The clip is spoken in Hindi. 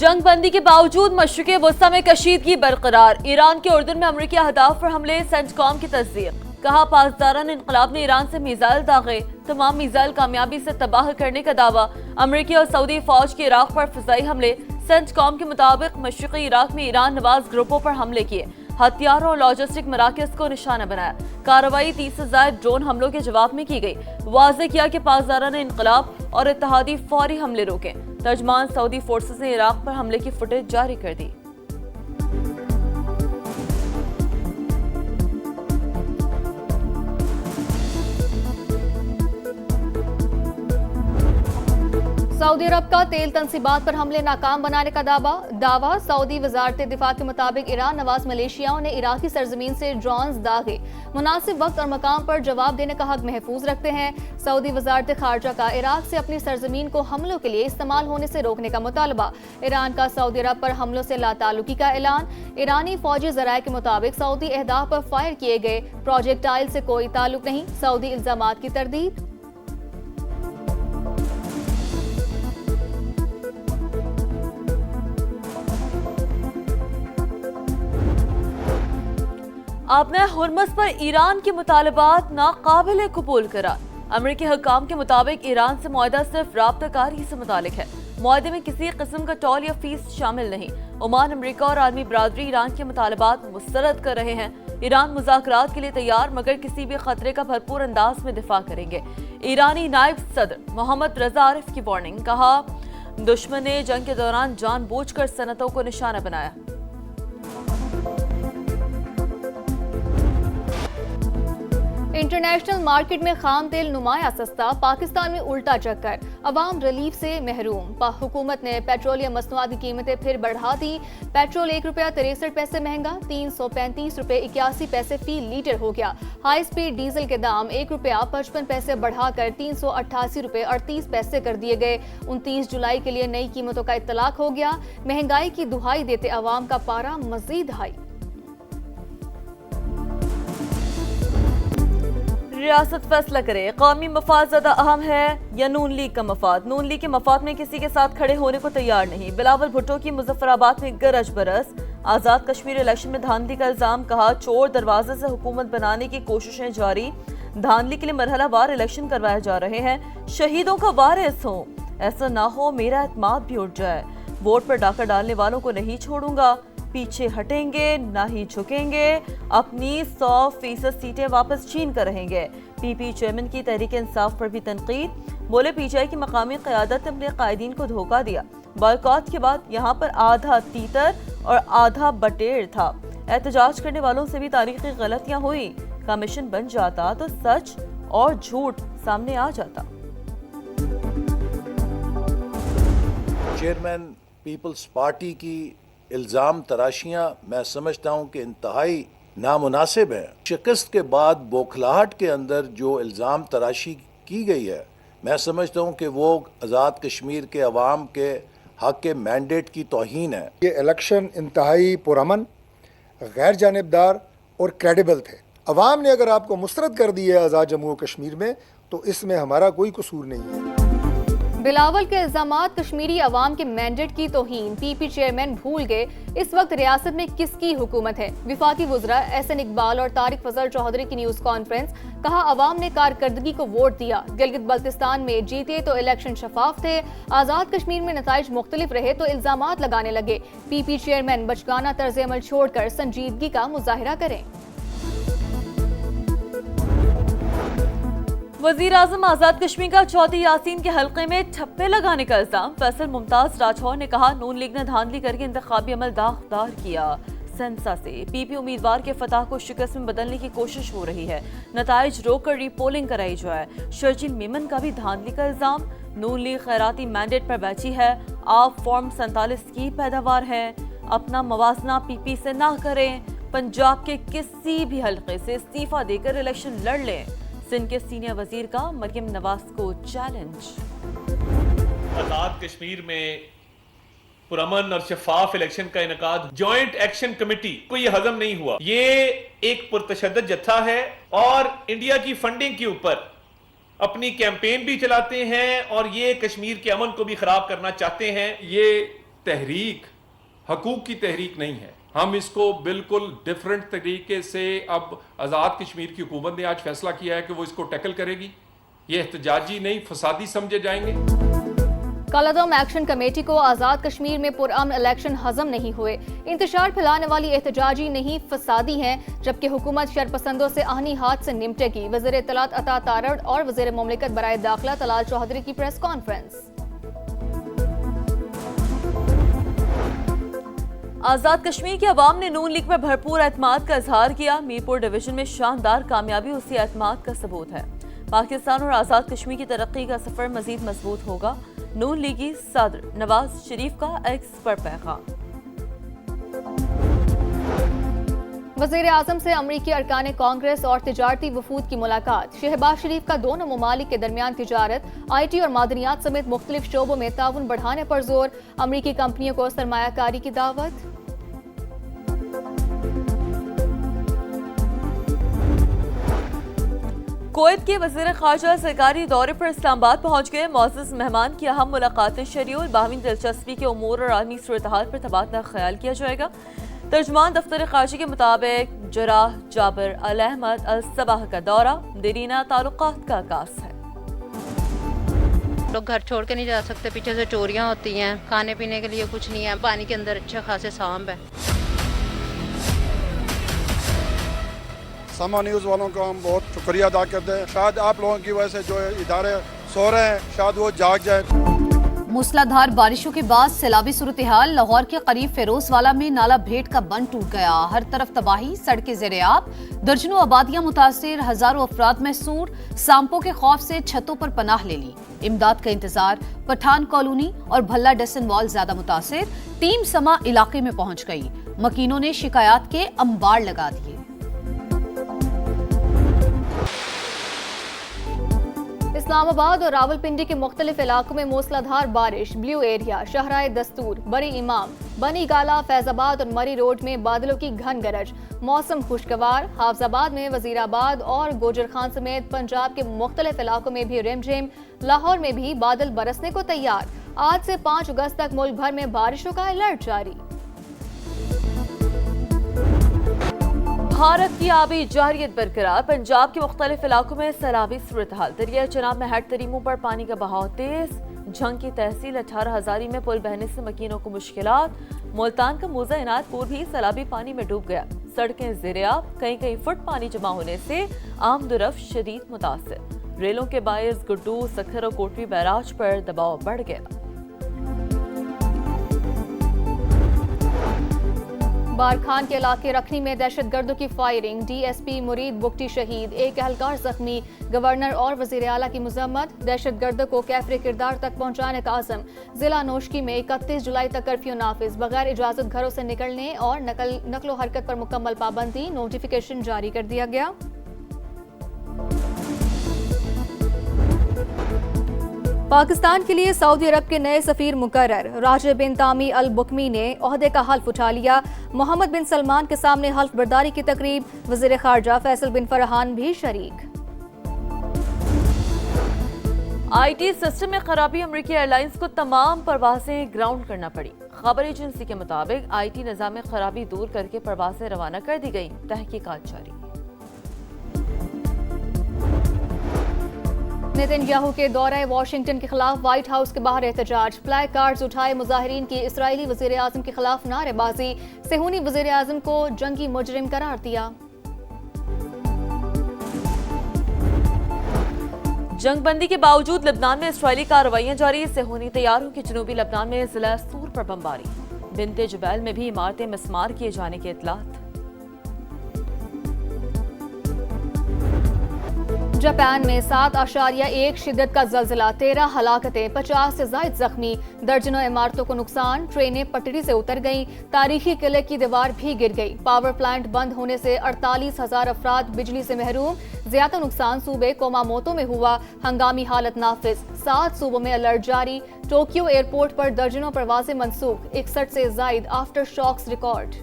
जंग बंदी के बावजूद मशरिक़े वस्ता में कशीदगी बरकरार। ईरान के उर्दन में अमरीकी अहदाफ पर हमले, सेंटकॉम की तस्दीक। कहा पासदारान इनकलाब ने ईरान से मिसाइल दागे, तमाम मिसाइल कामयाबी से तबाह करने का दावा। अमरीकी और सऊदी फौज के इराक पर फिजाई हमले। सेंटकॉम के मुताबिक मशरिक़ी इराक में ईरान नवाज ग्रुपों पर हमले किए, हथियारों और लॉजिस्टिक मराकज़ को निशाना बनाया। कार्रवाई 30 से ज़ायद ड्रोन हमलों के जवाब में की गई। वाज़ेह किया कि पासदारान इनकलाब और इत्तेहादी फौरी हमले रोके। तर्जमान सऊदी फोर्सेस ने इराक पर हमले की फुटेज जारी कर दी। सऊदी अरब का तेल तंसीबात पर हमले नाकाम बनाने का दावा। सऊदी वजारत दिफा के मुताबिक ईरान नवाज मलेशियाओं ने इराकी सरजमीन से ड्रोन्स दागे, मुनासिब वक्त और मकाम पर जवाब देने का हक महफूज रखते हैं। सऊदी वजारत खारजा का इराक से अपनी सरजमीन को हमलों के लिए इस्तेमाल होने से रोकने का मुतालबा। ईरान का सऊदी अरब पर हमलों से लाताल्लुकी का ऐलान। ईरानी फौजी जराये के मुताबिक सऊदी अहदाफ पर फायर किए गए प्रोजेक्टाइल से कोई ताल्लुक नहीं। सऊदी इल्जामात की तरदीद। आपने हुर्मुज़ पर ईरान के मुतालबात नाकाबिल कबूल करार। अमरीकी हुक्काम के मुताबिक ईरान से मुआहदा सिर्फ राब्ताकारी से मुतालिक है। मुआहदे में किसी किस्म का टोल या फीस शामिल नहीं। ओमान, अमरीका और आलमी बरादरी ईरान के मुतालबात मुस्तरद कर रहे हैं। ईरान मुज़ाकरात के लिए तैयार, मगर किसी भी खतरे का भरपूर अंदाज में दिफा करेंगे। ईरानी नायब सदर मोहम्मद रजा आरिफ की वार्निंग। कहा दुश्मन ने जंग के दौरान जानबूझकर सनतों को निशाना बनाया। इंटरनेशनल मार्केट में खाम तेल नुमाया सस्ता, पाकिस्तान में उल्टा चक्कर। अवाम रिलीफ से महरूम। हुकूमत ने पेट्रोलियम मसनूआत की कीमतें फिर बढ़ा दी। पेट्रोल ₹1.63 महंगा, 335 रुपये 81 पैसे फी लीटर हो गया। हाई स्पीड डीजल के दाम ₹1.55 बढ़ाकर 388 रुपये 38 पैसे कर दिए गए। 29 जुलाई के लिए नई कीमतों का इत्तलाक हो गया। महंगाई की दुहाई देते अवाम का पारा मजीद हाई। रियासत फैसला करे, कौमी मफाद ज्यादा अहम है या नून लीग का मफाद। नून लीग के मफाद में किसी के साथ खड़े होने को तैयार नहीं। बिलावल भुट्टो की मुजफ्फराबाद में गरज बरस। आजाद कश्मीर इलेक्शन में धांधली का इल्जाम। कहा चोर दरवाजे से हुकूमत बनाने की कोशिशें जारी। धांधली के लिए मरहलावार इलेक्शन करवाए जा रहे हैं। शहीदों का वारिस हो, ऐसा ना हो मेरा एतमाद भी उठ जाए। वोट पर डाका डालने वालों को नहीं छोड़ूंगा, पीछे हटेंगे ना ही झुकेंगे। अपनी 100% सीटें वापस छीन कर रहेंगे। पीपी चेयरमैन की तहरीक इंसाफ पर भी तनकीद। बोले पीटीआई की मकामी क़यादत ने अपने कायदीन को धोखा दिया। बॉयकॉट के बाद यहाँ पर आधा तीतर और आधा बटेर था। एहतजाज करने वालों से भी तारीखी गलतियाँ हुई। कमीशन बन जाता तो सच और झूठ सामने आ जाता। चेयरमैन पीपल्स पार्टी की इल्ज़ाम तराशियाँ मैं समझता हूँ कि इंतहाई नामुनासिब है। शिकस्त के बाद बौखलाहट के अंदर जो इल्ज़ाम तराशी की गई है, मैं समझता हूँ कि वो आज़ाद कश्मीर के अवाम के हक के मैंडेट की तौहीन है। ये इलेक्शन इंतहाई पुरअमन, गैर जानिबदार और क्रेडिबल थे। अवाम ने अगर आपको मुस्तरद कर दी है आज़ाद जम्मू कश्मीर में, तो इसमें हमारा कोई कसूर नहीं है। बिलावल के इल्जामात कश्मीरी अवाम के मैंडेट की तौहीन। पीपी चेयरमैन भूल गए इस वक्त रियासत में किसकी हुकूमत है। विफाकी वुज़रा एहसन इकबाल और तारिक फजल चौधरी की न्यूज़ कॉन्फ्रेंस। कहा अवाम ने कारकर्दगी को वोट दिया। गिलगित बल्तिस्तान में जीते तो इलेक्शन शफाफ थे, आज़ाद कश्मीर में नताइज मुख्तलिफ रहे तो इल्जामात लगाने लगे। पीपी चेयरमैन बचकाना तर्ज अमल छोड़कर संजीदगी का मुजाहिरा करें। वज़ीर आज़म आज़ाद कश्मीर का चौथी यासीन के हल्के में ठप्पे लगाने का इल्जाम। फैसल मुमताज राठौर ने कहा नून लीग ने धांधली करके इंतखाबी अमल दागदार किया। सेंसा से पीपी उम्मीदवार के फतह को शिकस्त में बदलने की कोशिश हो रही है। नताइज रोककर रीपोलिंग कराई जाए। शर्जिल मेमन का भी धांधली का इल्जाम। नून लीग खैराती मैंडेट पर बैठी है। आप फॉर्म 47 की पैदावार है। अपना मवाजना पीपी से ना करें। पंजाब के किसी भी हल्के से इस्तीफा देकर इलेक्शन लड़ लें। सिंध के सीनियर वजीर का मरियम नवाज को चैलेंज। आजाद कश्मीर में पुरअमन और शफाफ इलेक्शन का इनकाद जॉइंट एक्शन कमेटी को ये हजम नहीं हुआ। ये एक पुरतशद्दद जत्था है और इंडिया की फंडिंग के ऊपर अपनी कैंपेन भी चलाते हैं और ये कश्मीर के अमन को भी खराब करना चाहते हैं। ये तहरीक हकूक की तहरीक नहीं है। हम इसको बिल्कुल डिफरेंट तरीके से, अब आज़ाद कश्मीर की हुकूमत ने आज फैसला किया है कि वो इसको टैकल करेगी। ये एहतजाजी नहीं, फसादी समझे जाएंगे। कालादम एक्शन कमेटी को आज़ाद कश्मीर में पुरअमन इलेक्शन हजम नहीं हुए। इंतशार फैलाने वाली एहतजाजी नहीं, फसादी हैं, जबकि हुकूमत शरपसंदों से आहनी हाथ से निपटेगी। वज़ीर इत्तलात अता तारड़ और वज़ीर मुमलिकत बराए दाखिला तलाल चौधरी की प्रेस कॉन्फ्रेंस। आज़ाद कश्मीर के अवाम ने नून लीग पर भरपूर एतमाद का इजहार किया। मीरपुर डिवीजन में शानदार कामयाबी उसी एतमाद का सबूत है। पाकिस्तान और आज़ाद कश्मीर की तरक्की का सफर मजीद मजबूत होगा। नून लीगी सदर नवाज शरीफ का एक्स पर पैगाम। वज़ीर आज़म से अमरीकी अरकान कांग्रेस और तिजारती वफूद की मुलाकात। शहबाज शरीफ का दोनों ममालिक के दरमियान तिजारत, IT और मादनियात समेत मुख्तलिफ शोबों में ताउन बढ़ाने पर जोर। अमरीकी कंपनियों को सरमायाकारी की दावत। कुवैत के वज़ीर ख़ारजा सरकारी दौरे पर इस्लामाबाद पहुंच गए। मौजूद मेहमान की अहम मुलाकातें शेड्यूल, बाहमी दिलचस्पी के उमूर और आलमी सूरत-ए-हाल पर तबादला ख्याल किया जाएगा। तर्जुमान दफ्तर ख़ारजा के मुताबिक जराह जाबिर अल अहमद अल सबाह का दौरा देरीना ताल्लुकात का आगाज़ है। लोग घर छोड़ के नहीं जा सकते, पीछे से चोरियां होती हैं, खाने पीने के लिए कुछ नहीं है, पानी के अंदर अच्छे खासे सांप है। समा न्यूज़ वालों का हम बहुत शुक्रिया अदा करते हैं। शायद आप लोगों की वजह से जो इदारे सो रहे हैं, शायद वो जाग जाए। मूसलाधार बारिशों के बाद सैलाबी सूरत हाल। लाहौर के करीब फेरोजवाला में नाला भेट का बंद टूट गया। हर तरफ तबाही, सड़कें ज़ेर-ए-आब, दर्जनों आबादियां मुतासिर, हजारों अफराद महसूर। सांपों के खौफ से छतों पर पनाह ले ली। इमदाद का इंतजार। पठान कॉलोनी और भल्ला डसन वॉल ज्यादा मुतासिर। टीम समा इलाके में पहुंच गई। मकीनों ने शिकायत के अंबार लगा दिए। इस्लामाबाद और रावलपिंडी के मुख्तलिफ इलाकों में मूसलाधार बारिश। ब्लू एरिया, शाहराह दस्तूर, बड़ी इमाम, बनी गाला, फैजाबाद और मरी रोड में बादलों की घन गरज। मौसम खुशगवार। हाफजाबाद में, वजीराबाद और गोजर खान समेत पंजाब के मुख्तलिफ इलाकों में भी रिमझिम। लाहौर में भी बादल बरसने को तैयार। आज से 5 अगस्त तक मुल्क भर में बारिशों का अलर्ट जारी। भारत की आबी जारियत बरकरार। पंजाब के मुख्तलिफ इलाकों में सैलाबी सूरत हाल। दरिया चनाब में हेड तरीमों पर पानी का बहाव तेज। झंग की तहसील 18 हजारी में पुल बहने से मकीनों को मुश्किलात। मुल्तान का मूजा इनायतपुर भी सैलाबी पानी में डूब गया। सड़कें ज़ेर-ए-आब, कहीं फुट पानी जमा होने से आम दुरफ शदीद मुतासिर। रेलों के बायस गुड्डू, सखर और कोटरी बैराज पर दबाव बढ़ गया। बारखान के इलाके रखनी में दहशतगर्दों की फायरिंग। DSP मुरीद बुगटी शहीद, एक एहलकार जख्मी। गवर्नर और वजीर आला की मजम्मत। दहशतगर्दों को कैफरे किरदार तक पहुंचाने का आज़म। जिला नोशकी में 31 जुलाई तक कर्फ्यू नाफिज। बगैर इजाजत घरों से निकलने और नकलो हरकत पर मुकम्मल पाबंदी। नोटिफिकेशन जारी कर दिया गया। पाकिस्तान के लिए सऊदी अरब के नए सफीर मुकर्रर। राजिब बिन तामी अल बुकमी ने ओहदे का हल्फ उठा लिया। मोहम्मद बिन सलमान के सामने हल्फ बर्दारी की तकरीब। वजीर खारजा फैसल बिन फरहान भी शरीक। IT सिस्टम में खराबी। अमेरिकी एयरलाइंस को तमाम परवाजें ग्राउंड करना पड़ी। खबर एजेंसी के मुताबिक IT निज़ाम में खराबी दूर करके परवाजें रवाना कर दी गई। तहकीकात जारी। नेतन्याहू के दौरे वाशिंगटन के खिलाफ व्हाइट हाउस के बाहर एहतजाज। प्लाई कार्ड्स उठाए मुजाहिरीन की। इसराइली वजीर आजम के खिलाफ नारेबाजी। सेहूनी वजीर आजम को जंगी मुजरिम करार दिया। जंगबंदी के बावजूद लेबनान में इसराइली कार्रवाइयां जारी। सेहूनी तैयारों की जनूबी लेबनान में जिला सूर पर बमबारी। बिनते जुबैल में भी इमारतें मिस्मार किए जाने की इतलात। जापान में 7.1 शिद्दत का जल्जला। 13 हलाकतें, 50 से ज्यादा जख्मी। दर्जनों इमारतों को नुकसान। ट्रेनें पटरी से उतर गईं। तारीखी किले की दीवार भी गिर गई। पावर प्लांट बंद होने से 48,000 अफराद बिजली से महरूम। ज्यादा नुकसान सूबे कोमामोतो में हुआ। हंगामी हालत नाफिज। 7 सूबों में अलर्ट जारी। टोक्यो एयरपोर्ट पर दर्जनों परवाजें मनसूख। 61 से ज्यादा आफ्टर शॉक्स रिकॉर्ड।